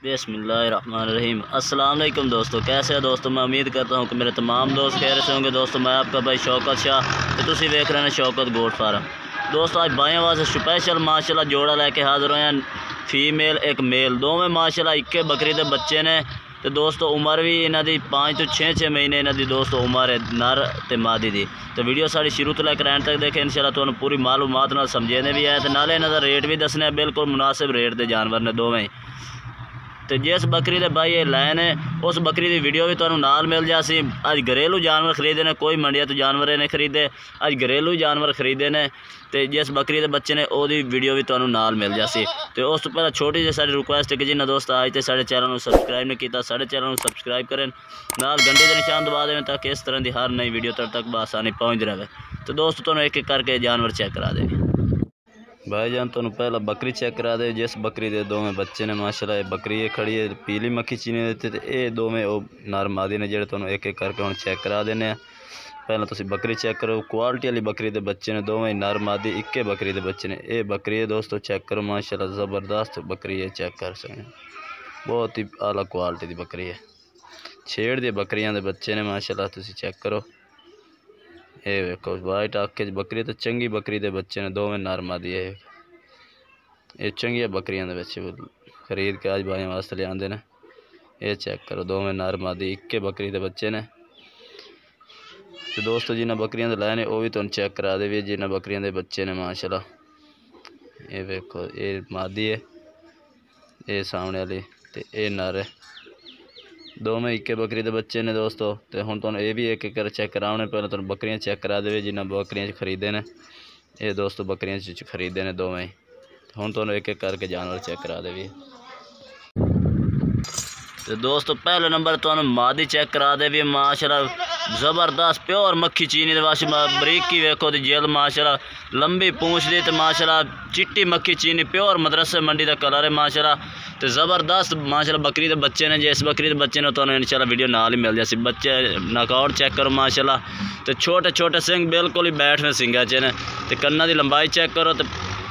बिस्मिल्लाहिर्रहमानिर्रहीम। अस्सलाम वालेकुम दोस्तों, कैसे हो दोस्तों। मैं उम्मीद करता हूँ कि मेरे तमाम दोस्त खैर से होंगे। दोस्तों मैं आपका भाई शौकत शाह, तो तुम देख रहे हैं शौकत गोट फार्म। दोस्तों आज बाएँ वास्ते स्पेशल माशाल्लाह जोड़ा लैके हाज़र होए हैं, फीमेल एक मेल, दोवें माशाल्लाह इक्के बकरी के बच्चे ने। तो दोस्तों उम्र भी इन्हों की 5 तो 6 महीने इन्हों की दोस्तों उम्र है नर ते मादी दी। तो वीडियो सारी शुरू तो लैकर एंड तक देखें, इंशाल्लाह तुहानू पूरी मालूमात नाल समझने भी है, तो नाले इन्हों का रेट भी दसने, बिल्कुल मुनासिब रेट के जानवर ने दोवें। तो जिस बकरी के भाई ये लैन है उस बकरी की वीडियो भी तुहानू नाल मिल जासी। अज घरेलू जानवर खरीदे ने, कोई मंडिया तो जानवर ने खरीदे, अज घरेलू जानवर खरीदे ने। तो जिस बकरी के बच्चे ने वो वीडियो भी तुहानू नाल मिल जासी। तो उस तो पहले छोटी जी सारी रिक्वेस्ट है कि जिन्हें दोस्त आज तो साढ़े चैनल को सबसक्राइब नहीं किया, साढ़े चैनल को सबसक्राइब करें, नाल घंटे के निशान दबा दें ताकि इस तरह की हर नई वीडियो तक बआसानी पहुँच रहे। तो दोस्तों तुहानू एक एक करके जानवर चेक करा दें। भाईजान तुहानू पहला बकरी चेक करा दे, जिस बकरी के दोवें बच्चे ने माशाल्लाह। ये बकरी है खड़ी है पीली मक्खी चीनी देते, तो ये दोवें वो नर मादी ने जेडे तुहानू एक एक करके हम चेक करा देने। पहले तुसीं बकरी चेक करो, क्वालिटी वाली बकरी के बच्चे ने, दोवें नर मादी इक्के बकरी के बच्चे ने। ये बकरी है दोस्तों, चेक करो माशाल्लाह ज़बरदस्त बकरी है, चेक कर सकते, बहुत ही आला क्वालिटी की बकरी है। छेड़ दी बकरियां के बच्चे ने माशाल्लाह, तुसीं चेक करो। ये वेखो वाइट आखे बकरी, तो चंगी बकरी के बच्चे ने, दोवें नर मादी है। ये चंगिया बकरियां दे बच्चे खरीद के अज भाई वास्ते ले आंदे ने। ये चेक करो दोवें नर मादी इक्के बकरी के बच्चे ने। तो दोस्तों जिन्हें बकरियां दे लाए ने वो भी तुहानू चेक करा दे, जिन्हें बकरियां दे बच्चे ने माशाल्लाह। ये वेखो ये मादी है, ये सामने वाली, तो ये नर है, दोवें इक्के बकरी के बच्चे ने दोस्तों। तो हुण तुहानू ये भी एक एक कर चेक कराने, पहले तुहानू बकरियां चेक करा दे जिन्हें बकरियां खरीदे ने। ये दोस्तों बकरियां खरीदे ने दोवें। हुण तुहानू एक एक करके जानवर चेक करा दे। तो दोस्तों पहले नंबर तुहानू मादी चेक करा दे भी माशाल्लाह, ज़बरदस्त प्योर मक्खी चीनी वाश बरीकी वेखो दी जेल माशाल्लाह, लंबी पूंछ दी, तो माशाल्लाह चिट्टी मक्खी चीनी प्योर मदरसे मंडी का कलर है माशाल्लाह। तो ज़बरदस्त माशाल्लाह बकरी के बच्चे ने, जिस बकरी के बच्चे ने तुहानू इंशाल्लाह वीडियो नाल ही मिल जासी। बच्चे नकआउट चेक करो माशाल्लाह, तो छोटे छोटे सिंग बिल्कुल ही बैठने सिंगा च ने। तो कन्ना की लंबाई चेक करो, तो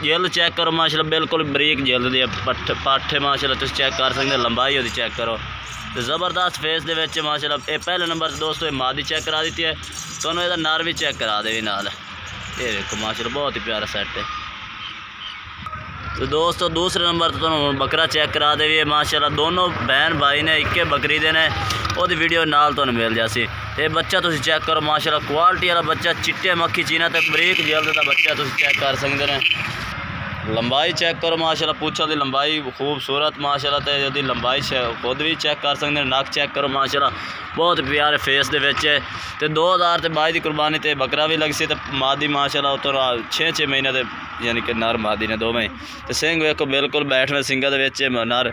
जिल चेक करो माशाल्लाह, बिल्कुल बरीक जिल दी पट्ठ माशाल्लाह, तुम चेक कर सकते, लंबाई वो चेक करो। तो ज़बरदस्त फेस दे विच माशाल्लाह। ये पहले नंबर दोस्तों ये मादी चेक करा दी है, तुहानू इहदा नर भी चेक करा दे नाल। ये देखो माशाल्लाह बहुत ही प्यारा सेट है। तो दोस्तों दूसरे नंबर तो तुहानू बकरा चेक करा दे माशाल्लाह, दोनों बहन भाई ने इक्के बकरी दे ने, ओदी वीडियो नाल तुहानू मिल जासी। ये बच्चा तुसीं चेक करो माशाल्लाह, क्वालिटी वाला बच्चा, चिट्टे मक्खी चीना तक बरीक जल्द का बच्चा तुसीं चेक कर सकते हैं। लंबाई चेक करो माशाल्लाह, पूछा की लंबाई खूबसूरत माशाल्लाह, तो यदि लंबाई खुद भी चेक कर सकते हैं। नक चेक करो माशाल्लाह, बहुत प्यारे फेस दे विच है। तो 2022 की कुर्बानी ते बकरा भी लग सी, तो मादी माशाल्लाह तो 6 महीने दे यानी कि नर मादी ने दोवें। तो सिंग वेखो बिल्कुल बैठने सिंगा दे विच नर।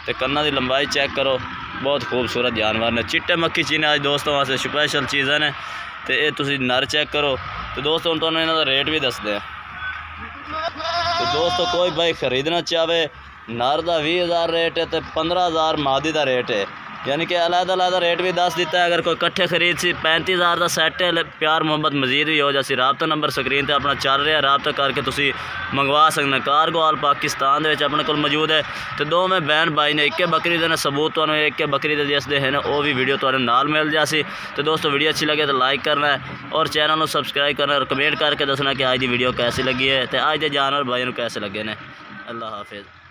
तो कन्ना की लंबाई चेक करो, बहुत खूबसूरत जानवर ने, चिट्टे मक्खी चीने आज दोस्तों वास्ते स्पेशल चीज़ां ने। तो ये तुसीं नर चेक करो। तो दोस्तों तुहानू इन्हां दा रेट भी दसदे हैं। तो दोस्तों कोई भाई खरीदना चाहे, नर का 20,000 रेट है, तो 15,000 मादी का रेट है, यानी कि अलग रेट भी दस दिता है। अगर कोई कट्ठे खरीद सी 35,000 का सैट है, प्यार मुहब्बत मजीद भी हो जासी। राबता नंबर स्क्रीन पर अपना चल रहा, राबता करके तुसी मंगवा सकते। कार्गो आल पाकिस्तान अपने को मौजूद है। तो दो में बहन भाई ने इक्के बकरी देने सबूत तुहानू एक बकरी दे जिसदे हैं वो भी वीडियो तुहानू नाल मिल जासी। तो दोस्तों वीडियो अच्छी लगे तो लाइक करना है और चैनल को सबसक्राइब करना और कमेंट करके दसना कि आज की वीडियो कैसी लगी है, तो आज के जानवर भाई कैसे लगे ने। अल्लाह हाफिज़।